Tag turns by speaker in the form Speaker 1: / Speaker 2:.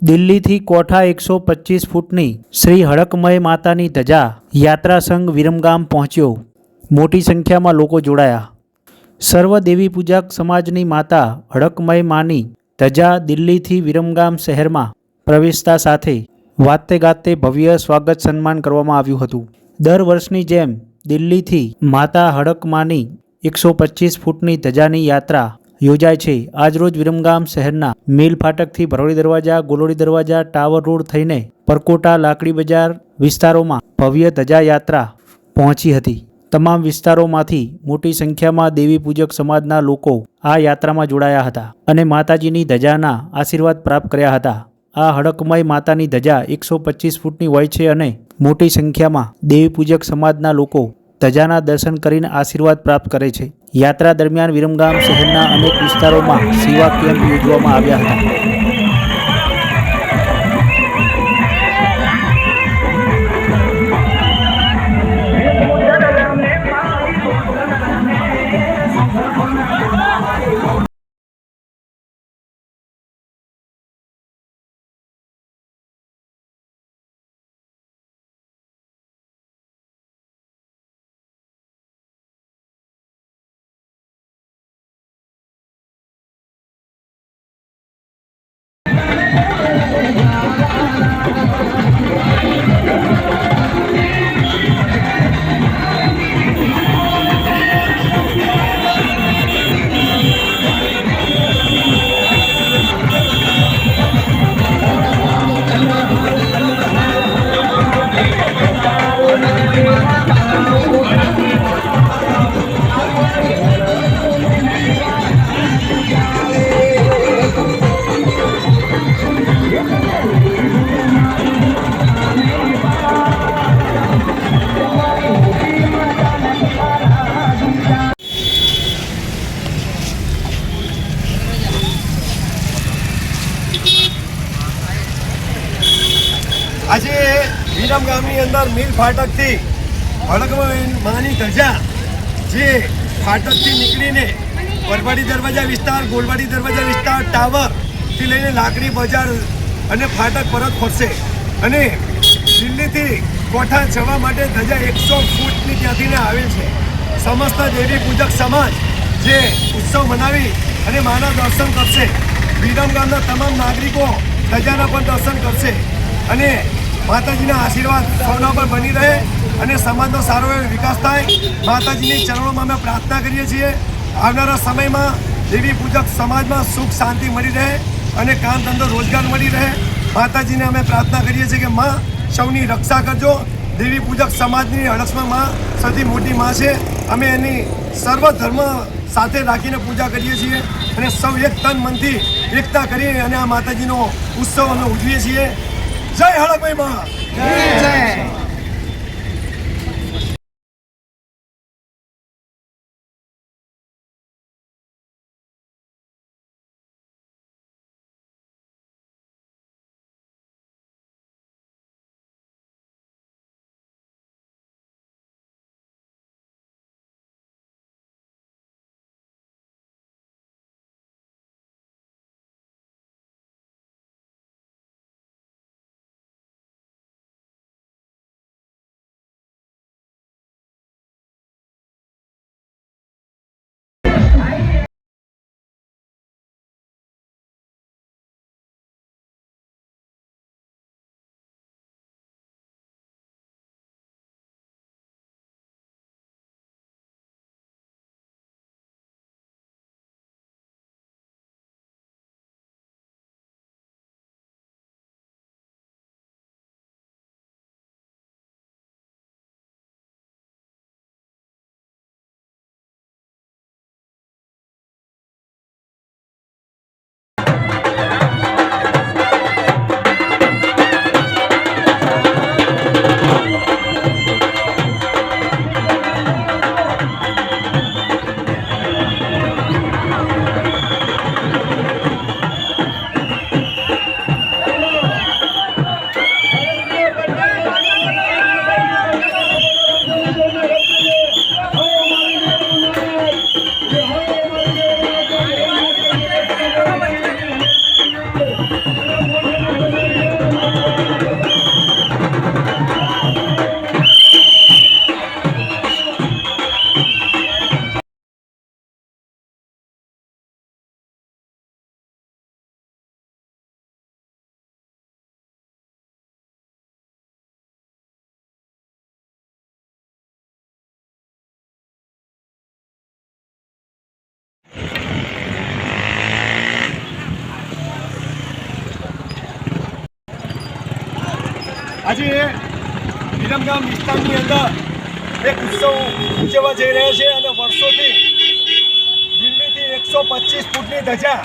Speaker 1: દિલ્હીથી કોઠા 125 ફૂટની શ્રી હડકમય માતાની ધજા યાત્રા સંઘ વિરમગામ પહોંચ્યો. મોટી સંખ્યામાં લોકો જોડાયા. સર્વ દેવી પૂજક સમાજની માતા હડકમય માની ધજા દિલ્હીથી વિરમગામ શહેરમાં પ્રવેશતા સાથે વાતે ગાતે ભવ્ય સ્વાગત સન્માન કરવામાં આવ્યું હતું. દર વર્ષની જેમ દિલ્હીથી માતા હડકમાની 125 ફૂટની ધજાની યાત્રા યોજાય છે. આજરોજ વિરમગામ શહેરના મિલ ફાટકથી ભરોડી દરવાજા, ગોલોડી દરવાજા, ટાવર રોડ થઈને પરકોટા, લાકડી બજાર વિસ્તારોમાં ભવ્ય ધજા યાત્રા પહોંચી હતી. તમામ વિસ્તારોમાંથી મોટી સંખ્યામાં દેવી પૂજક સમાજના લોકો આ યાત્રામાં જોડાયા હતા અને માતાજીની ધજાના આશીર્વાદ પ્રાપ્ત કર્યા હતા. આ હડકમય માતાની ધજા 125 ફૂટની હોય છે અને મોટી સંખ્યામાં દેવી પૂજક સમાજના લોકો ધજાના દર્શન કરીને આશીર્વાદ પ્રાપ્ત કરે છે. યાત્રા દરમિયાન વિરમગામ શહેરના અનેક વિસ્તારોમાં સેવા કેમ્પ યોજવામાં આવ્યા હતા.
Speaker 2: આજે વિરમગામની અંદર મિલ ફાટકથી હડકમય માની ધજા જે ફાટકથી નીકળીને પરવાડી દરવાજા વિસ્તાર, ગોલવાડી દરવાજા વિસ્તાર, ટાવરથી લઈને લાકડી બજાર અને ફાટક પરત ફરશે અને દિલ્હીથી કોઠા જવા માટે ધજા 100 ફૂટની ત્યાંથી આવેલ છે. સમસ્ત દેવી પૂજક સમાજ જે ઉત્સવ મનાવી અને માના દર્શન કરશે. વિરમગામના તમામ નાગરિકો ધજાના પણ દર્શન કરશે અને માતાજીના આશીર્વાદ સૌના પર બની રહે અને સમાજનો સારો એવો વિકાસ થાય. માતાજીની ચરણોમાં અમે પ્રાર્થના કરીએ છીએ આવનારા સમયમાં દેવી પૂજક સમાજમાં સુખ શાંતિ મળી રહે અને કામ ધંધો રોજગાર મળી રહે. માતાજીને અમે પ્રાર્થના કરીએ છીએ કે માં સૌની રક્ષા કરજો. દેવી પૂજક સમાજની હડકમાં માં સૌથી મોટી માં છે. અમે એની સર્વ ધર્મ સાથે રાખીને પૂજા કરીએ છીએ અને સૌ એક તન મનથી એકતા કરી અને આ માતાજીનો ઉત્સવ અમે ઉજવીએ છીએ. જય હડકમય માં. જય. આજે વિરમગામ વિસ્તારની અંદર એક ઉત્સવ ઉજવવા જઈ રહ્યો છે અને વર્ષોથી દિલ્હીથી 125 ફૂટની ધજા